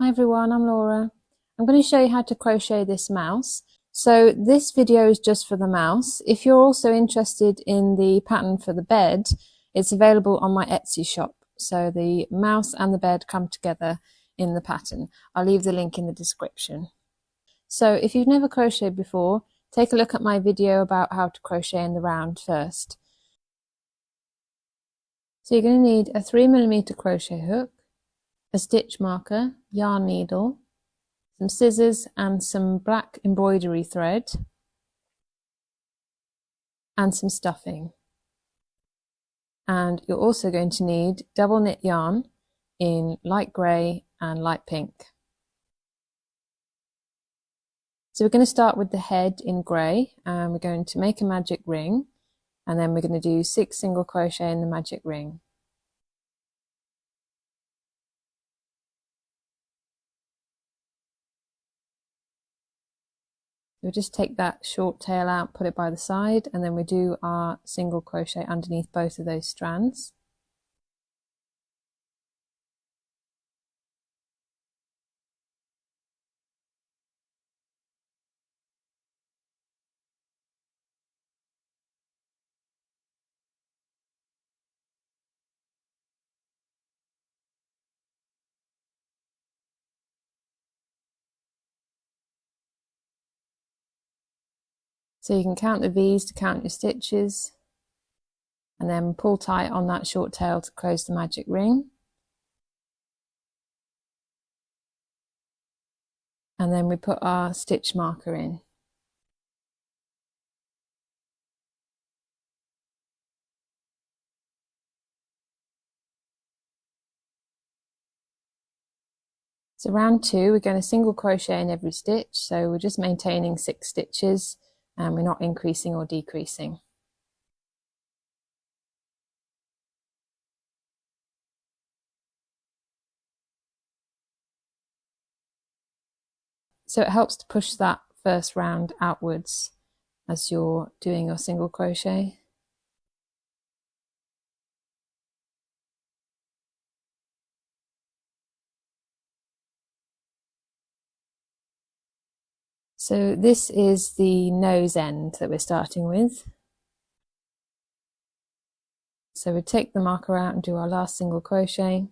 Hi everyone, I'm Laura. I'm going to show you how to crochet this mouse. So this video is just for the mouse. If you're also interested in the pattern for the bed, it's available on my Etsy shop. So the mouse and the bed come together in the pattern. I'll leave the link in the description. So if you've never crocheted before, take a look at my video about how to crochet in the round first. So you're going to need a 3mm crochet hook, a stitch marker, yarn needle, some scissors and some black embroidery thread and some stuffing. And you're also going to need double knit yarn in light grey and light pink. So we're going to start with the head in grey, and we're going to make a magic ring, and then we're going to do 6 single crochet in the magic ring. We'll just take that short tail out, put it by the side, and then we do our single crochet underneath both of those strands. So you can count the V's to count your stitches, and then pull tight on that short tail to close the magic ring. And then we put our stitch marker in. So round 2, we're going to single crochet in every stitch, so we're just maintaining 6 stitches and we're not increasing or decreasing. So it helps to push that first round outwards as you're doing your single crochet. So this is the nose end that we're starting with. So we take the marker out and do our last single crochet.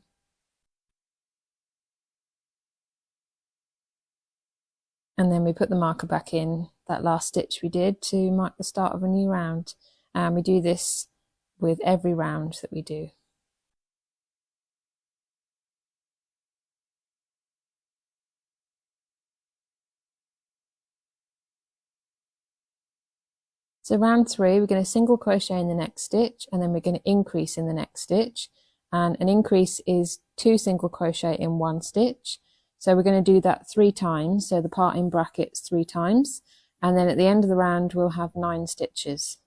And then we put the marker back in that last stitch we did to mark the start of a new round. And we do this with every round that we do. So round 3, we're going to single crochet in the next stitch, and then we're going to increase in the next stitch. And an increase is 2 single crochet in 1 stitch. So we're going to do that 3 times, so the part in brackets 3 times. And then at the end of the round, we'll have 9 stitches.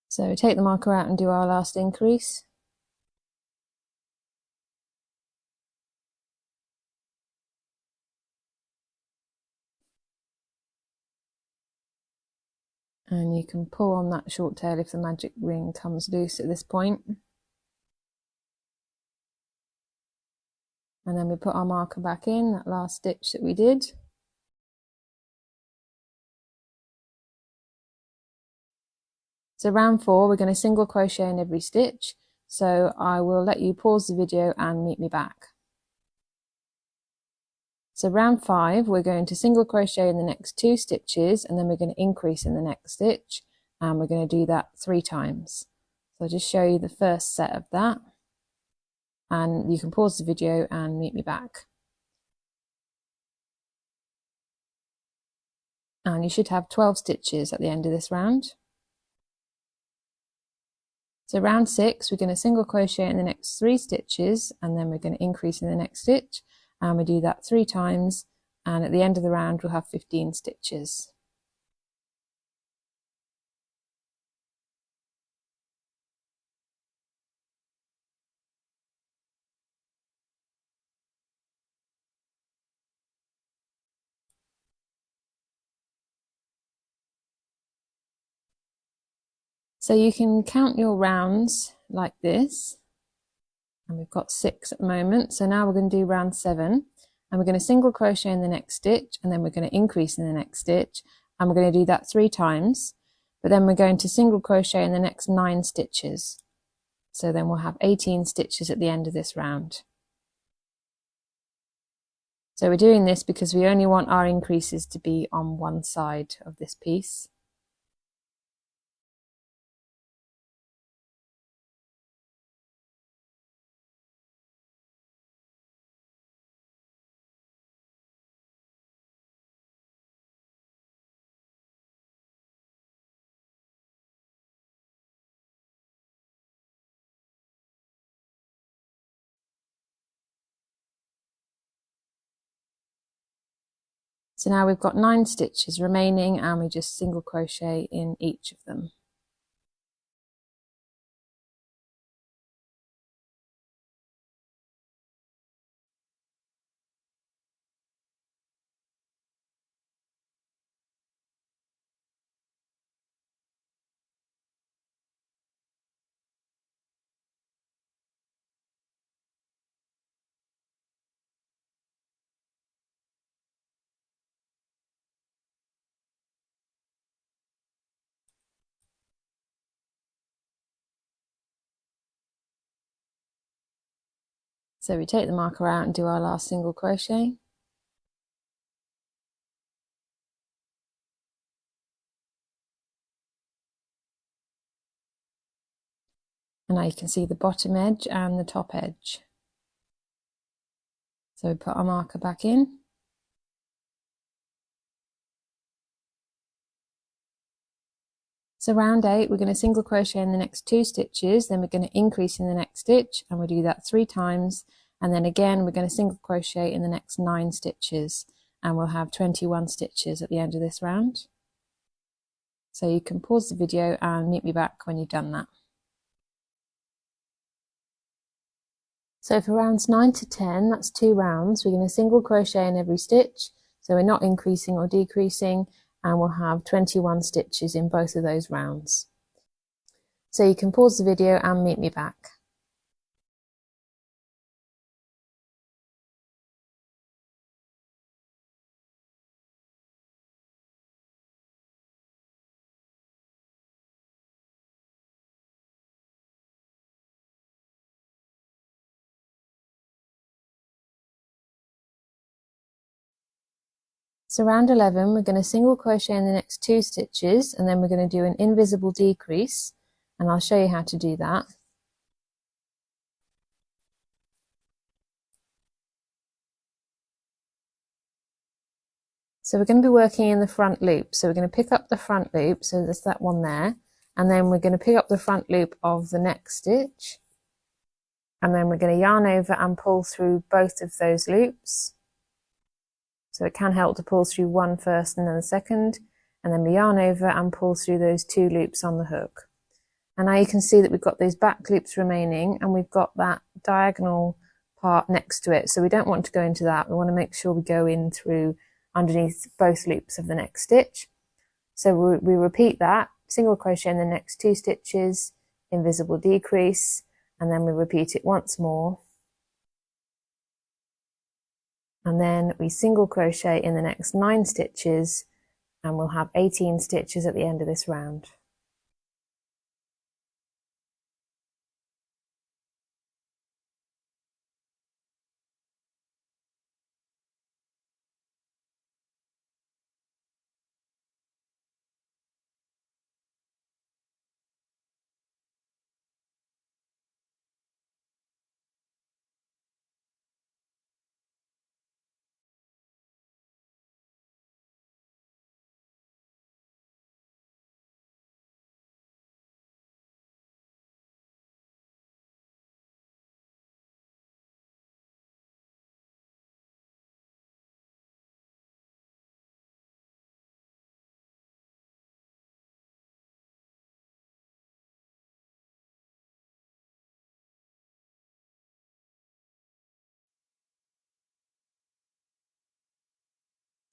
So take the marker out and do our last increase. And you can pull on that short tail if the magic ring comes loose at this point. And then we put our marker back in, that last stitch that we did. So round 4, we're going to single crochet in every stitch. So I will let you pause the video and meet me back. So round 5, we're going to single crochet in the next 2 stitches, and then we're going to increase in the next stitch, and we're going to do that 3 times. So I'll just show you the first set of that, and you can pause the video and meet me back. And you should have 12 stitches at the end of this round. So round 6, we're going to single crochet in the next 3 stitches, and then we're going to increase in the next stitch, and we do that 3 times, and at the end of the round we'll have 15 stitches. So you can count your rounds like this, and we've got 6 at the moment. So now we're going to do round 7, and we're going to single crochet in the next stitch, and then we're going to increase in the next stitch, and we're going to do that 3 times, but then we're going to single crochet in the next 9 stitches. So then we'll have 18 stitches at the end of this round. So we're doing this because we only want our increases to be on one side of this piece. So now we've got 9 stitches remaining, and we just single crochet in each of them. So we take the marker out and do our last single crochet. And now you can see the bottom edge and the top edge. So we put our marker back in. So round 8, we're going to single crochet in the next 2 stitches, then we're going to increase in the next stitch, and we'll do that 3 times, and then again we're going to single crochet in the next 9 stitches, and we'll have 21 stitches at the end of this round. So you can pause the video and meet me back when you've done that. So for rounds 9 to 10, that's 2 rounds, we're going to single crochet in every stitch, so we're not increasing or decreasing, and we'll have 21 stitches in both of those rounds. So you can pause the video and meet me back. So round 11, we're going to single crochet in the next 2 stitches, and then we're going to do an invisible decrease, and I'll show you how to do that. So we're going to be working in the front loop, so we're going to pick up the front loop, so there's that one there, and then we're going to pick up the front loop of the next stitch, and then we're going to yarn over and pull through both of those loops. So it can help to pull through one first and then the second, and then we yarn over and pull through those 2 loops on the hook. And now you can see that we've got those back loops remaining, and we've got that diagonal part next to it. So we don't want to go into that. We want to make sure we go in through underneath both loops of the next stitch. So we repeat that, single crochet in the next 2 stitches, invisible decrease, and then we repeat it once more. And then we single crochet in the next 9 stitches, and we'll have 18 stitches at the end of this round.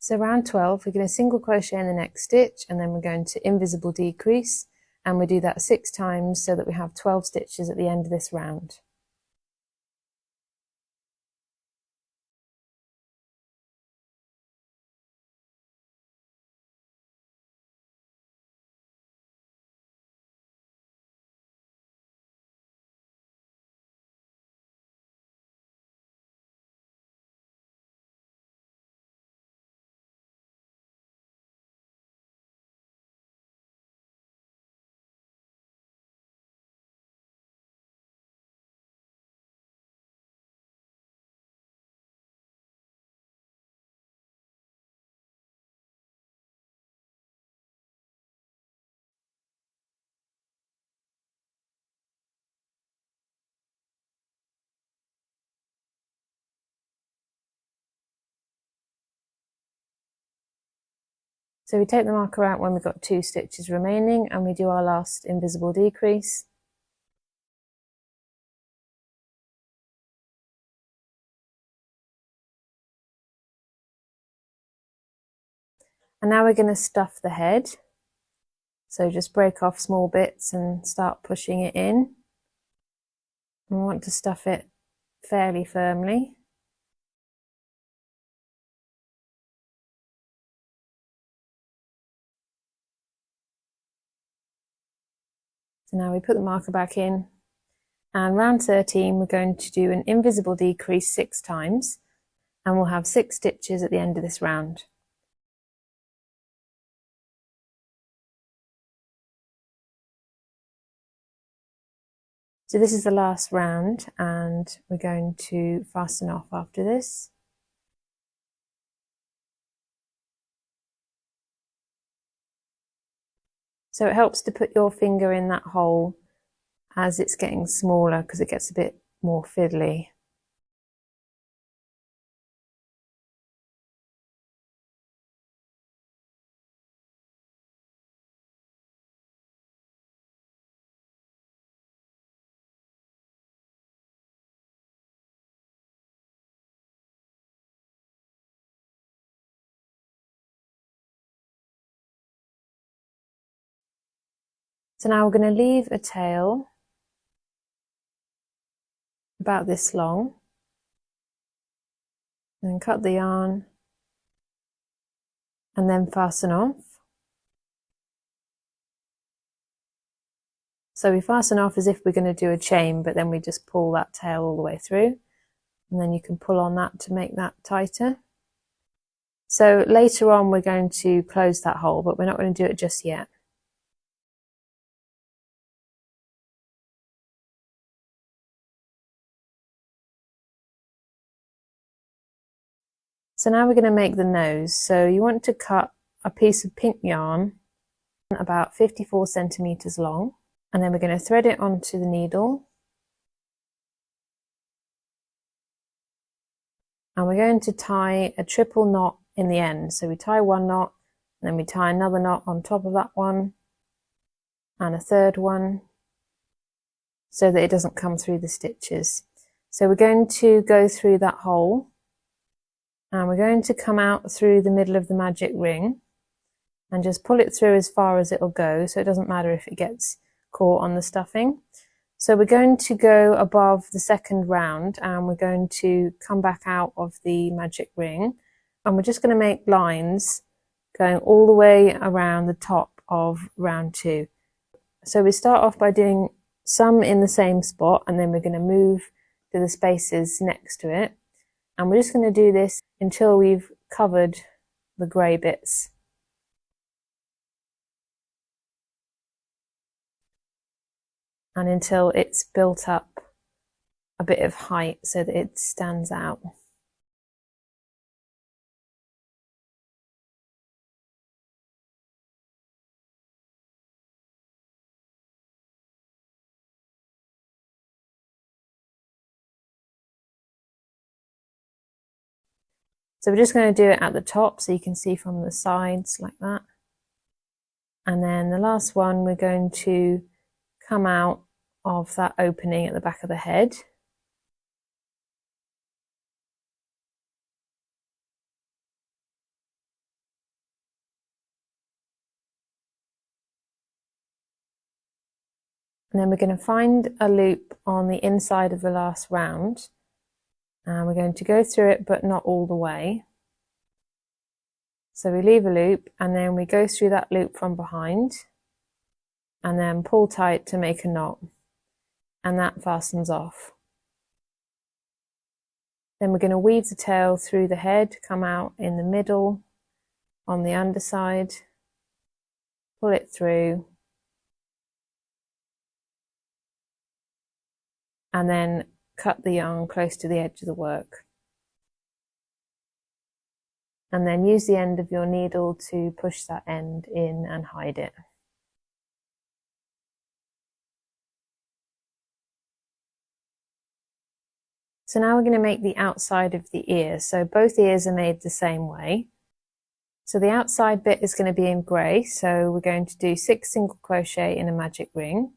So round 12, we're going to single crochet in the next stitch, and then we're going to invisible decrease, and we do that 6 times so that we have 12 stitches at the end of this round. So we take the marker out when we've got 2 stitches remaining, and we do our last invisible decrease. And now we're going to stuff the head. So just break off small bits and start pushing it in. And we want to stuff it fairly firmly. So now we put the marker back in, and round 13 we're going to do an invisible decrease 6 times, and we'll have 6 stitches at the end of this round. So this is the last round, and we're going to fasten off after this. So it helps to put your finger in that hole as it's getting smaller because it gets a bit more fiddly. So now we're going to leave a tail about this long, and then cut the yarn and then fasten off. So we fasten off as if we're going to do a chain, but then we just pull that tail all the way through, and then you can pull on that to make that tighter. So later on we're going to close that hole, but we're not going to do it just yet. So now we're going to make the nose. So you want to cut a piece of pink yarn about 54 centimeters long, and then we're going to thread it onto the needle, and we're going to tie a triple knot in the end. So we tie one knot, and then we tie another knot on top of that one, and a third one, so that it doesn't come through the stitches. So we're going to go through that hole, and we're going to come out through the middle of the magic ring and just pull it through as far as it'll go, so it doesn't matter if it gets caught on the stuffing. So we're going to go above the second round, and we're going to come back out of the magic ring, and we're just going to make lines going all the way around the top of round 2. So we start off by doing some in the same spot, and then we're going to move to the spaces next to it, and we're just going to do this until we've covered the grey bits. And until it's built up a bit of height so that it stands out. So we're just going to do it at the top so you can see from the sides like that. And then the last one, we're going to come out of that opening at the back of the head. And then we're going to find a loop on the inside of the last round, and we're going to go through it but not all the way. So we leave a loop and then we go through that loop from behind and then pull tight to make a knot, and that fastens off. Then we're going to weave the tail through the head, come out in the middle on the underside, pull it through, and then cut the yarn close to the edge of the work. And then use the end of your needle to push that end in and hide it. So now we're going to make the outside of the ear. So both ears are made the same way. So the outside bit is going to be in grey. So we're going to do 6 single crochet in a magic ring.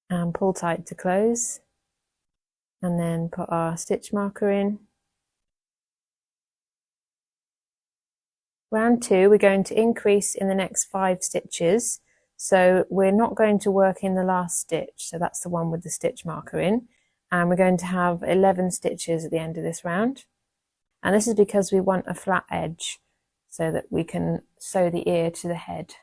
And pull tight to close. And then put our stitch marker in. Round 2, we're going to increase in the next 5 stitches. So we're not going to work in the last stitch. So that's the one with the stitch marker in. And we're going to have 11 stitches at the end of this round. And this is because we want a flat edge so that we can sew the ear to the head.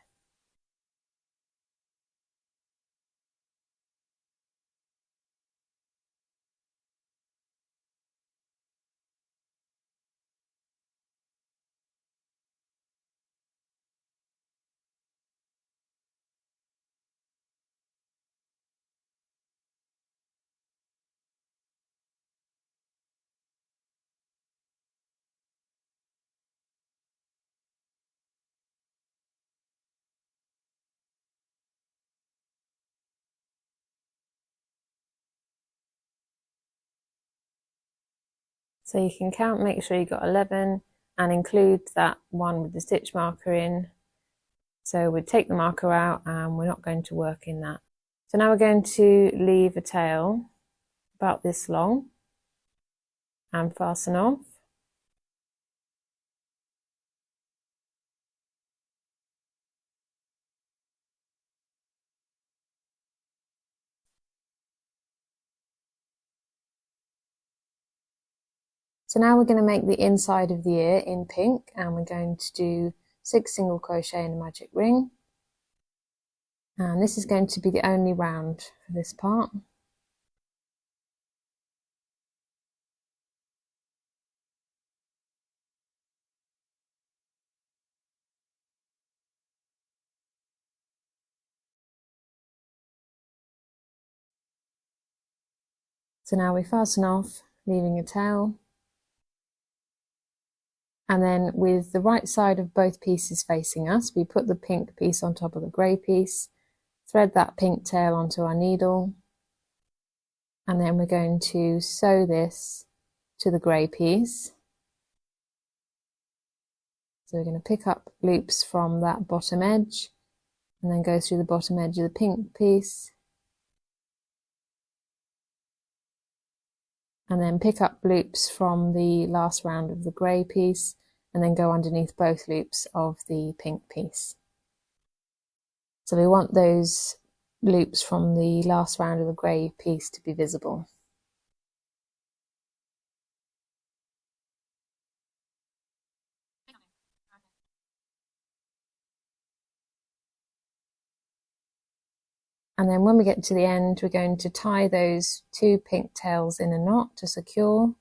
So you can count, make sure you've got 11 and include that one with the stitch marker in. So we'd take the marker out and we're not going to work in that. So now we're going to leave a tail about this long and fasten off. So now we're going to make the inside of the ear in pink, and we're going to do 6 single crochet in a magic ring. And this is going to be the only round for this part. So now we fasten off, leaving a tail. And then with the right side of both pieces facing us, we put the pink piece on top of the grey piece, thread that pink tail onto our needle, and then we're going to sew this to the grey piece. So we're going to pick up loops from that bottom edge and then go through the bottom edge of the pink piece, and then pick up loops from the last round of the grey piece and then go underneath both loops of the pink piece. So we want those loops from the last round of the grey piece to be visible. And then when we get to the end, we're going to tie those 2 pink tails in a knot to secure.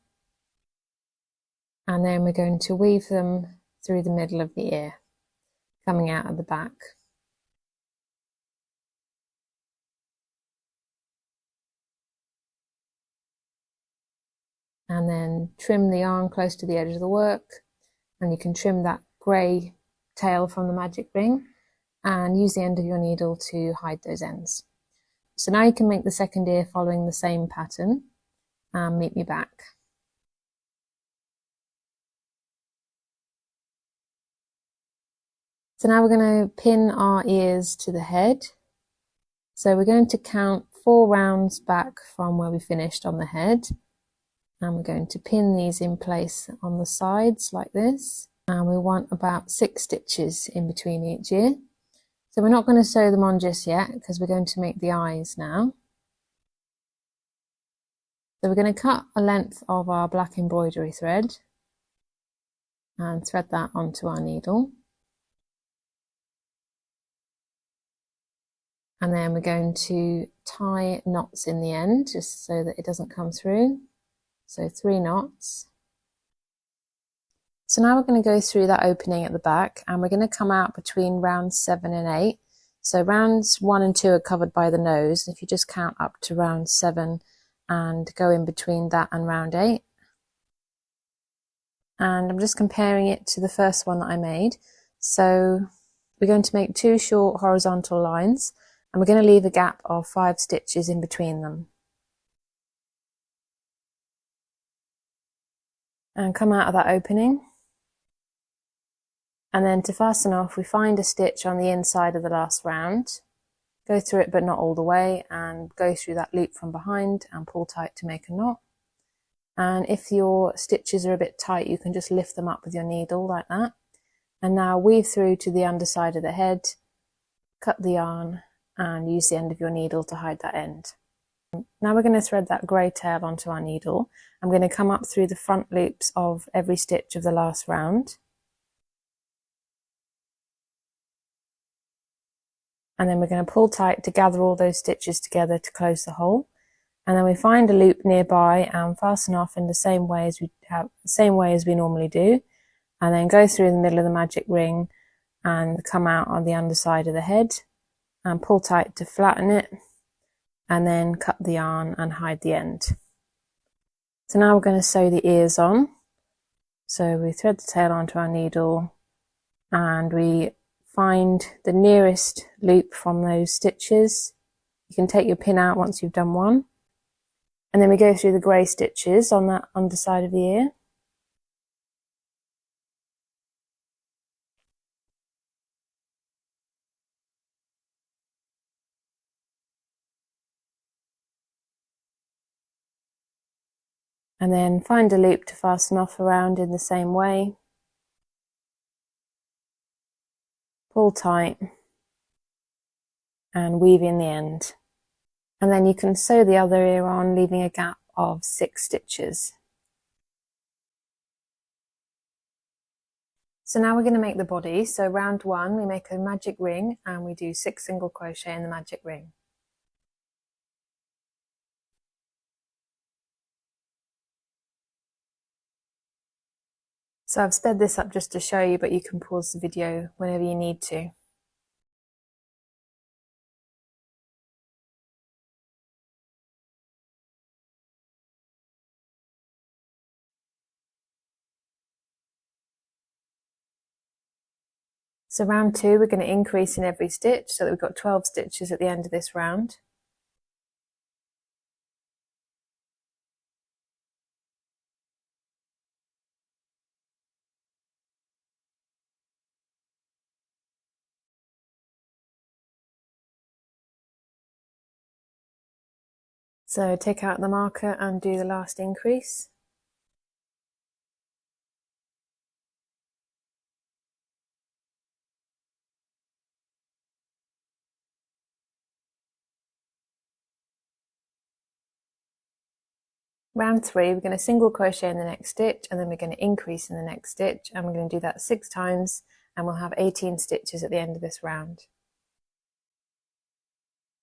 And then we're going to weave them through the middle of the ear, coming out of the back. And then trim the yarn close to the edge of the work, and you can trim that grey tail from the magic ring and use the end of your needle to hide those ends. So now you can make the second ear following the same pattern, and meet me back. So now we're going to pin our ears to the head. So we're going to count 4 rounds back from where we finished on the head, and we're going to pin these in place on the sides like this, and we want about 6 stitches in between each ear. So we're not going to sew them on just yet because we're going to make the eyes now. So we're going to cut a length of our black embroidery thread and thread that onto our needle. And then we're going to tie knots in the end just so that it doesn't come through. So 3 knots. So now we're going to go through that opening at the back, and we're going to come out between rounds 7 and 8. So rounds 1 and 2 are covered by the nose. If you just count up to round 7 and go in between that and round 8. And I'm just comparing it to the first one that I made. So we're going to make 2 short horizontal lines, and we're going to leave a gap of 5 stitches in between them. And come out of that opening. And then to fasten off, we find a stitch on the inside of the last round, go through it but not all the way, and go through that loop from behind and pull tight to make a knot. And if your stitches are a bit tight, you can just lift them up with your needle like that. And now weave through to the underside of the head, cut the yarn, and use the end of your needle to hide that end. Now we're going to thread that grey tail onto our needle. I'm going to come up through the front loops of every stitch of the last round. And then we're going to pull tight to gather all those stitches together to close the hole. And then we find a loop nearby and fasten off in the same way as we normally do. And then go through the middle of the magic ring and come out on the underside of the head and pull tight to flatten it, and then cut the yarn and hide the end. So now we're going to sew the ears on. So we thread the tail onto our needle and we find the nearest loop from those stitches. You can take your pin out once you've done one. And then we go through the grey stitches on that underside of the ear. And then find a loop to fasten off around in the same way. Pull tight and weave in the end. And then you can sew the other ear on, leaving a gap of 6 stitches. So now we're going to make the body. So round 1, we make a magic ring and we do 6 single crochet in the magic ring. So I've sped this up just to show you, but you can pause the video whenever you need to. So round 2, we're going to increase in every stitch so that we've got 12 stitches at the end of this round. So take out the marker and do the last increase. Round 3, we're going to single crochet in the next stitch, and then we're going to increase in the next stitch, and we're going to do that 6 times, and we'll have 18 stitches at the end of this round.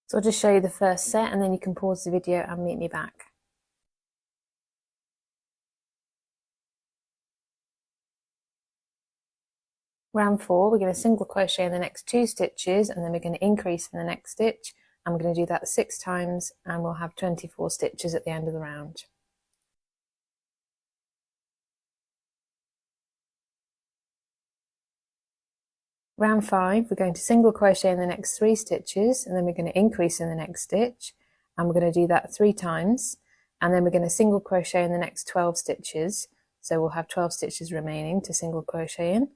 So I'll just show you the first set, and then you can pause the video and meet me back. Round 4, we're going to single crochet in the next 2 stitches, and then we're going to increase in the next stitch, and we're going to do that 6 times, and we'll have 24 stitches at the end of the round. Round 5, we're going to single crochet in the next 3 stitches, and then we're going to increase in the next stitch, and we're going to do that 3 times, and then we're going to single crochet in the next 12 stitches, so we'll have 12 stitches remaining to single crochet in,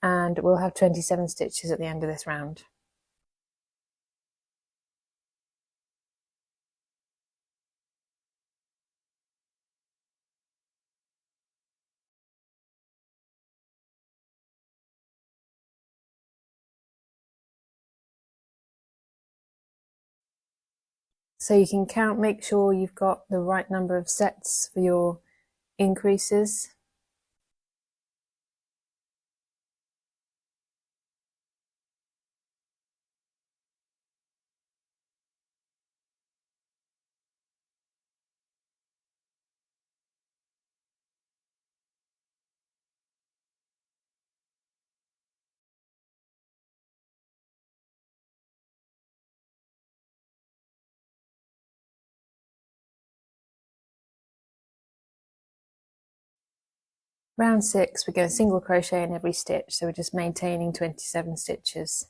and we'll have 27 stitches at the end of this round. So you can count, make sure you've got the right number of sets for your increases. Round 6, we're going to single crochet in every stitch, so we're just maintaining 27 stitches.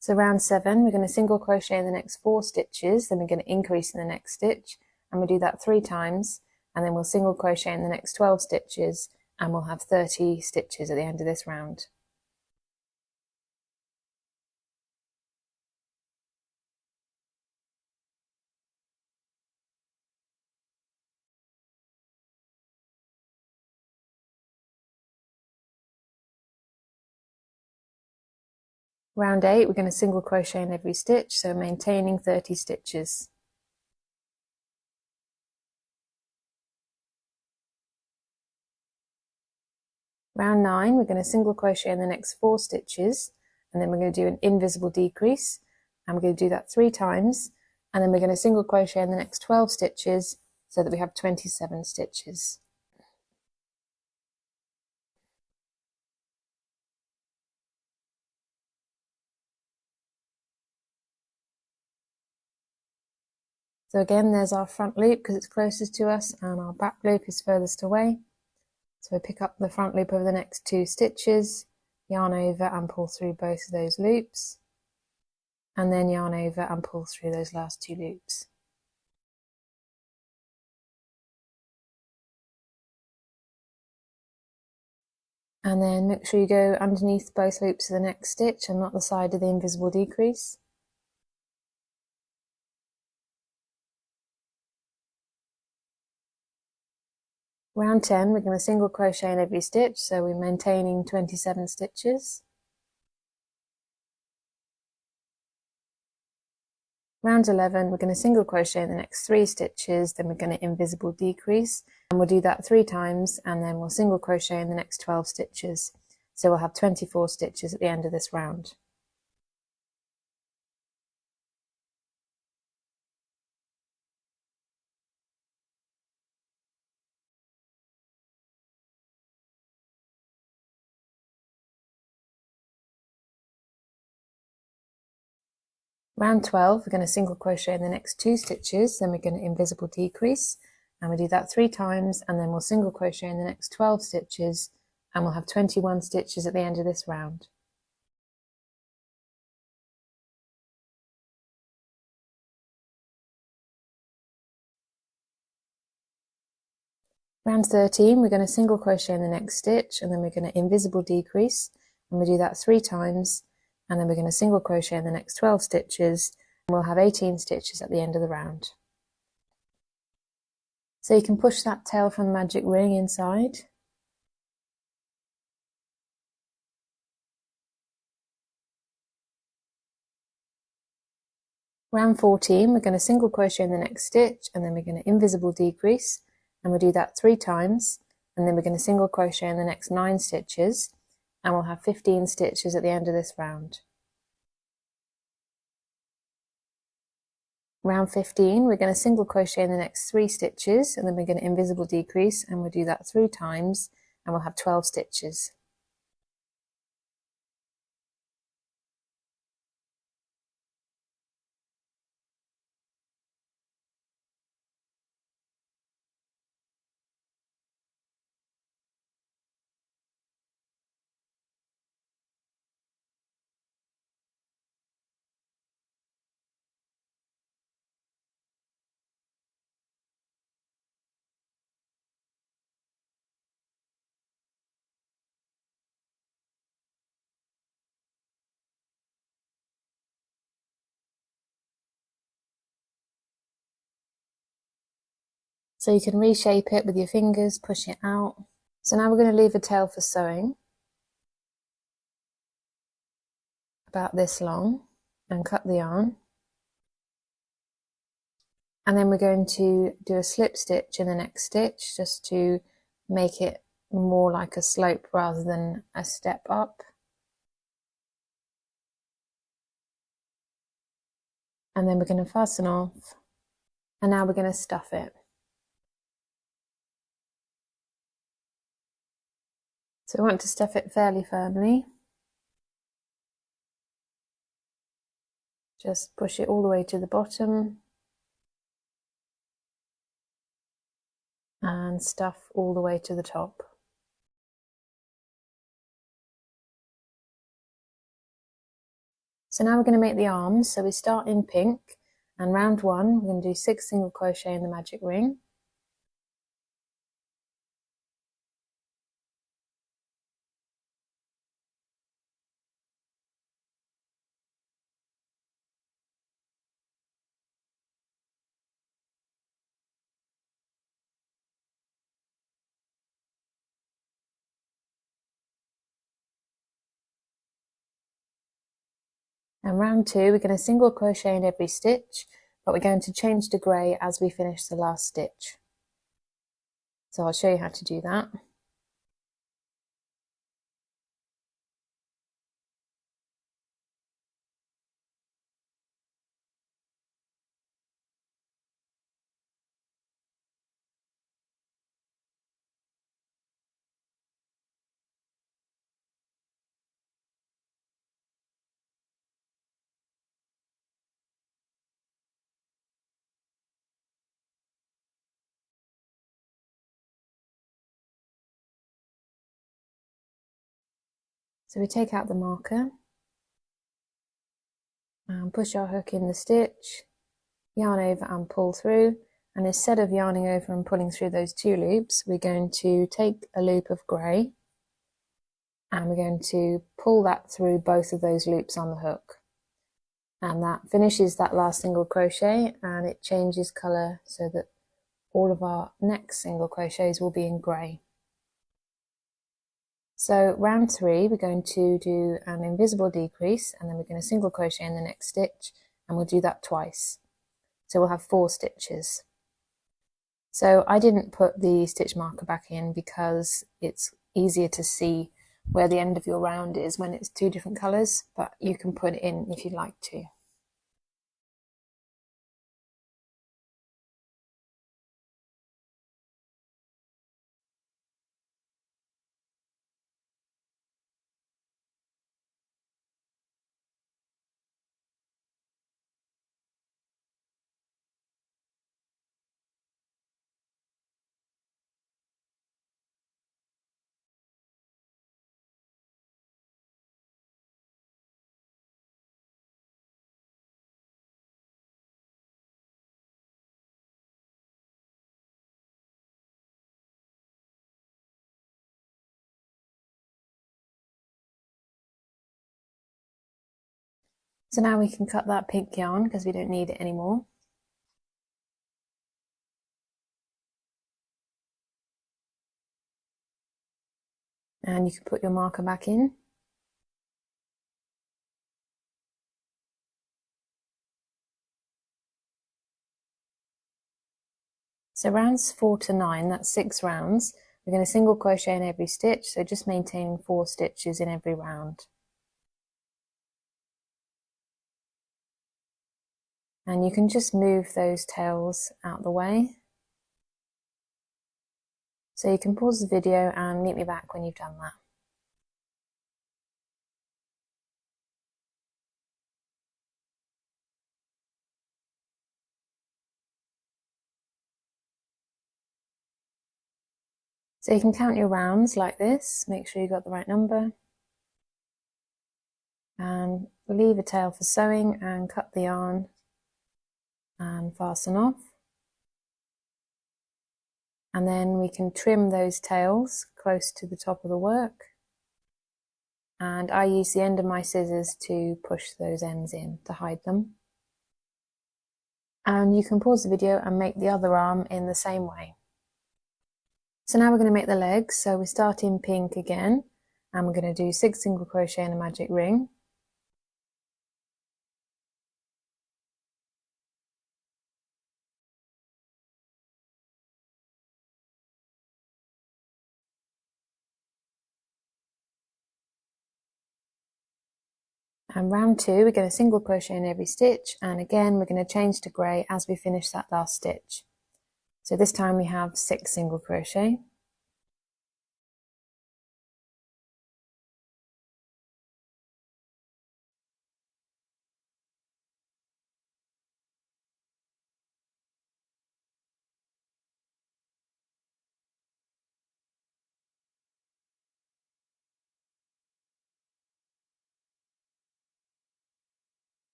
So round 7, we're going to single crochet in the next 4 stitches, then we're going to increase in the next stitch, and we'll do that 3 times, and then we'll single crochet in the next 12 stitches, and we'll have 30 stitches at the end of this round. Round 8, we're going to single crochet in every stitch, so maintaining 30 stitches. Round 9, we're going to single crochet in the next 4 stitches, and then we're going to do an invisible decrease, and we're going to do that 3 times, and then we're going to single crochet in the next 12 stitches so that we have 27 stitches. So again, there's our front loop because it's closest to us, and our back loop is furthest away. So we pick up the front loop over the next 2 stitches, yarn over and pull through both of those loops, and then yarn over and pull through those last 2 loops. And then make sure you go underneath both loops of the next stitch and not the side of the invisible decrease. Round 10, we're going to single crochet in every stitch, so we're maintaining 27 stitches. Round 11, we're going to single crochet in the next 3 stitches, then we're going to invisible decrease, and we'll do that 3 times, and then we'll single crochet in the next 12 stitches. So we'll have 24 stitches at the end of this round. Round 12, we're going to single crochet in the next 2 stitches, then we're going to invisible decrease, and we'll do that 3 times, and then we'll single crochet in the next 12 stitches, and we'll have 21 stitches at the end of this round. Round 13, we're going to single crochet in the next stitch, and then we're going to invisible decrease, and we'll do that 3 times, and then we're going to single crochet in the next 12 stitches, and we'll have 18 stitches at the end of the round. So you can push that tail from the magic ring inside. Round 14, we're going to single crochet in the next stitch, and then we're going to invisible decrease, and we'll do that 3 times, and then we're going to single crochet in the next 9 stitches, and we'll have 15 stitches at the end of this round. Round 15, we're going to single crochet in the next 3 stitches, and then we're going to invisible decrease, and we'll do that 3 times, and we'll have 12 stitches. So you can reshape it with your fingers, push it out. So now we're going to leave a tail for sewing. about this long, and cut the yarn. And then we're going to do a slip stitch in the next stitch just to make it more like a slope rather than a step up. And then we're going to fasten off, and now we're going to stuff it. So we want to stuff it fairly firmly. Just push it all the way to the bottom and stuff all the way to the top. So now we're going to make the arms. So we start in pink, and round 1 we're going to do 6 single crochet in the magic ring. And round 2 we're going to single crochet in every stitch, but we're going to change to grey as we finish the last stitch. So I'll show you how to do that. So we take out the marker and push our hook in the stitch, yarn over and pull through, and instead of yarning over and pulling through those 2 loops, we're going to take a loop of grey and we're going to pull that through both of those loops on the hook, and that finishes that last single crochet, and it changes colour so that all of our next single crochets will be in grey. So round 3 we're going to do an invisible decrease, and then we're going to single crochet in the next stitch, and we'll do that twice. So we'll have 4 stitches. So I didn't put the stitch marker back in because it's easier to see where the end of your round is when it's 2 different colours, but you can put it in if you'd like to. So now we can cut that pink yarn because we don't need it anymore. And you can put your marker back in. So rounds 4 to 9, that's 6 rounds. We're going to single crochet in every stitch, so just maintaining 4 stitches in every round. And you can just move those tails out the way. So you can pause the video and meet me back when you've done that. So you can count your rounds like this, make sure you got the right number. And leave a tail for sewing and cut the yarn and fasten off. And then we can trim those tails close to the top of the work. And I use the end of my scissors to push those ends in to hide them. And you can pause the video and make the other arm in the same way. So now we're going to make the legs. So we start in pink again, and we're going to do 6 single crochet in a magic ring. And round 2, we're going to single crochet in every stitch, and again we're going to change to grey as we finish that last stitch. So this time we have 6 single crochet.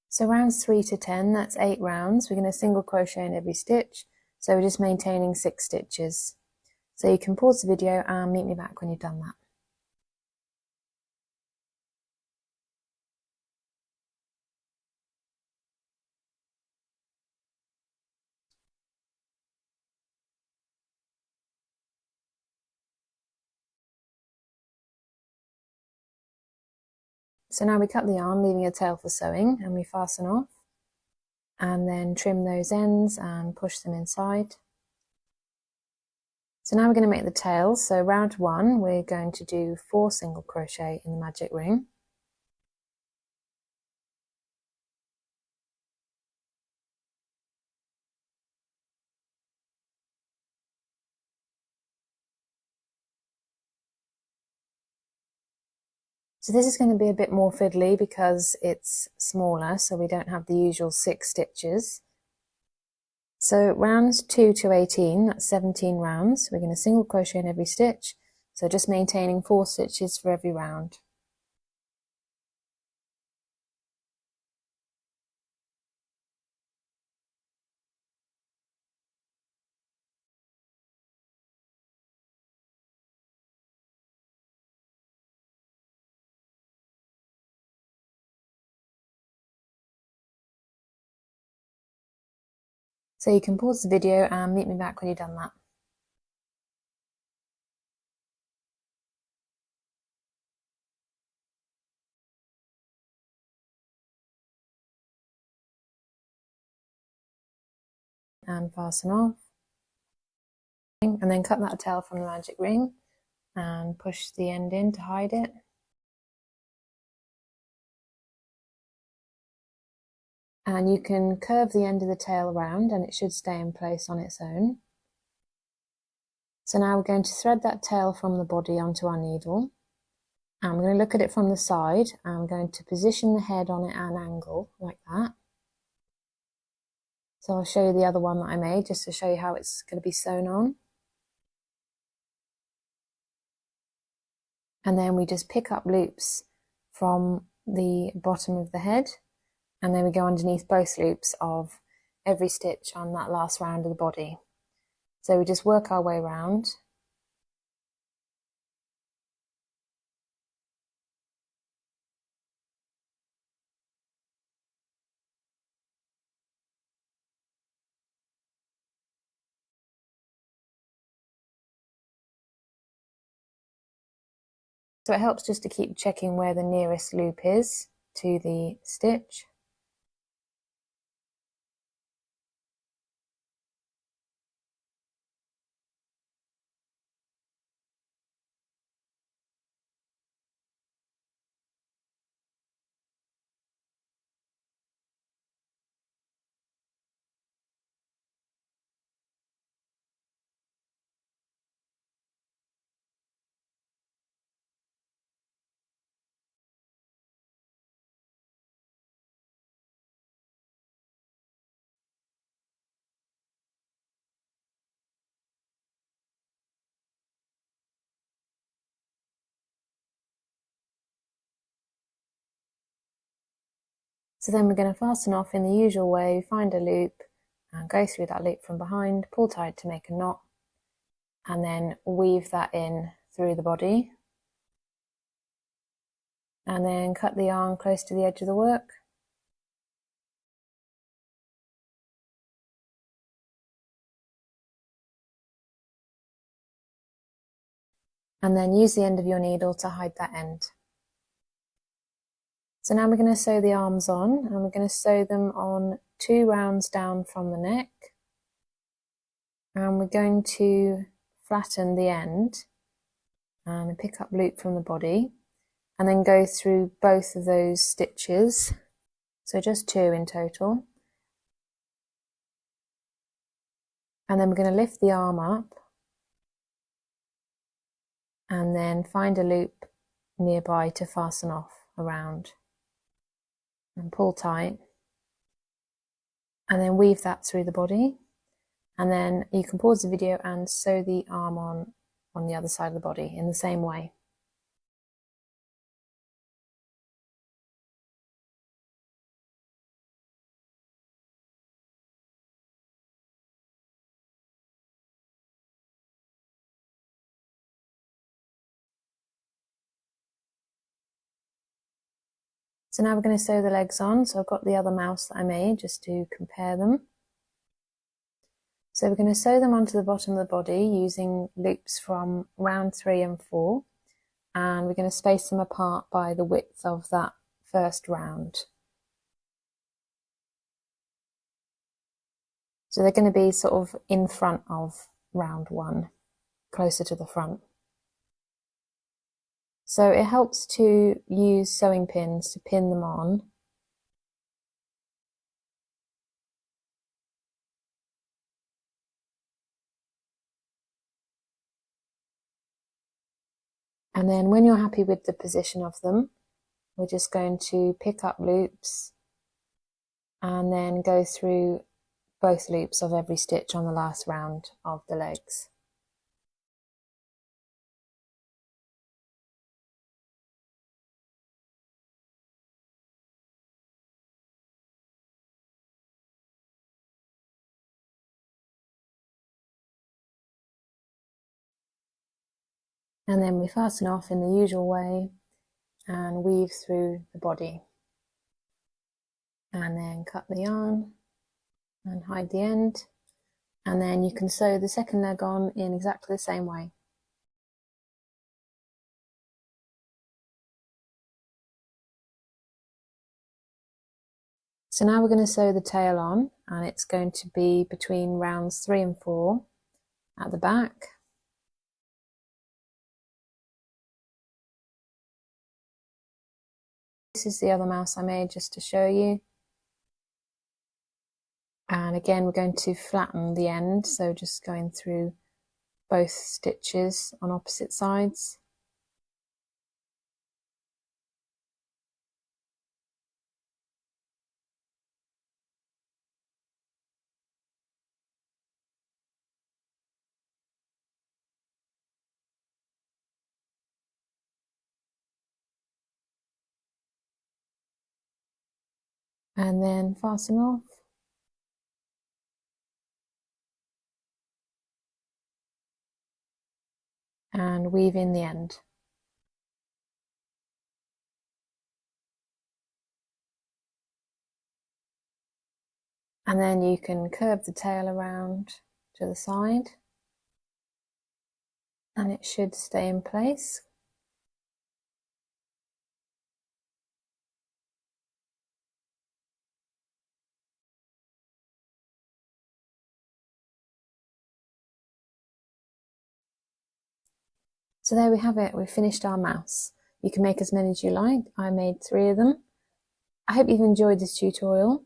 So rounds 3 to 10, that's 8 rounds. We're going to single crochet in every stitch, so we're just maintaining 6 stitches. So you can pause the video and meet me back when you've done that. So now we cut the yarn, leaving a tail for sewing, and we fasten off, and then trim those ends and push them inside. So now we're going to make the tail. So round 1, we're going to do 4 single crochet in the magic ring. So this is going to be a bit more fiddly because it's smaller, so we don't have the usual 6 stitches. So rounds 2 to 18, that's 17 rounds. We're going to single crochet in every stitch, so just maintaining 4 stitches for every round. So you can pause the video and meet me back when you've done that. And fasten off. And then cut that tail from the magic ring and push the end in to hide it. And you can curve the end of the tail around and it should stay in place on its own. So now we're going to thread that tail from the body onto our needle. And I'm going to look at it from the side. I'm going to position the head on it at an angle like that. So I'll show you the other one that I made just to show you how it's going to be sewn on. And then we just pick up loops from the bottom of the head, and then we go underneath both loops of every stitch on that last round of the body. So we just work our way around. So it helps just to keep checking where the nearest loop is to the stitch. So then we're going to fasten off in the usual way, find a loop and go through that loop from behind, pull tight to make a knot, and then weave that in through the body. And then cut the yarn close to the edge of the work. And then use the end of your needle to hide that end. So now we're going to sew the arms on, and we're going to sew them on 2 rounds down from the neck. And we're going to flatten the end and pick up loop from the body and then go through both of those stitches, so just 2 in total. And then we're going to lift the arm up and then find a loop nearby to fasten off around and pull tight, and then weave that through the body, and then you can pause the video and sew the arm on the other side of the body in the same way. So now we're going to sew the legs on. So I've got the other mouse that I made just to compare them. So we're going to sew them onto the bottom of the body using loops from round 3 and 4, and we're going to space them apart by the width of that first round. So they're going to be sort of in front of round 1, closer to the front. So it helps to use sewing pins to pin them on. And then when you're happy with the position of them, we're just going to pick up loops and then go through both loops of every stitch on the last round of the legs. And then we fasten off in the usual way and weave through the body. And then cut the yarn and hide the end. And then you can sew the second leg on in exactly the same way. So now we're going to sew the tail on, and it's going to be between rounds 3 and 4 at the back. This is the other mouse I made just to show you. And again, we're going to flatten the end, so just going through both stitches on opposite sides. And then fasten off. And weave in the end. And then you can curve the tail around to the side, and it should stay in place. So there we have it, we've finished our mouse. You can make as many as you like. I made 3 of them. I hope you've enjoyed this tutorial.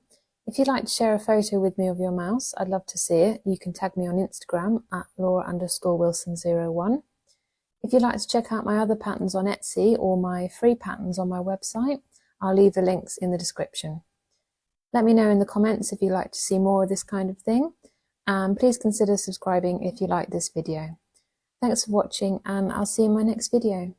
If you'd like to share a photo with me of your mouse, I'd love to see it. You can tag me on Instagram at Laura_Wilson01. If you'd like to check out my other patterns on Etsy or my free patterns on my website, I'll leave the links in the description. Let me know in the comments if you'd like to see more of this kind of thing, and please consider subscribing if you like this video. Thanks for watching, and I'll see you in my next video.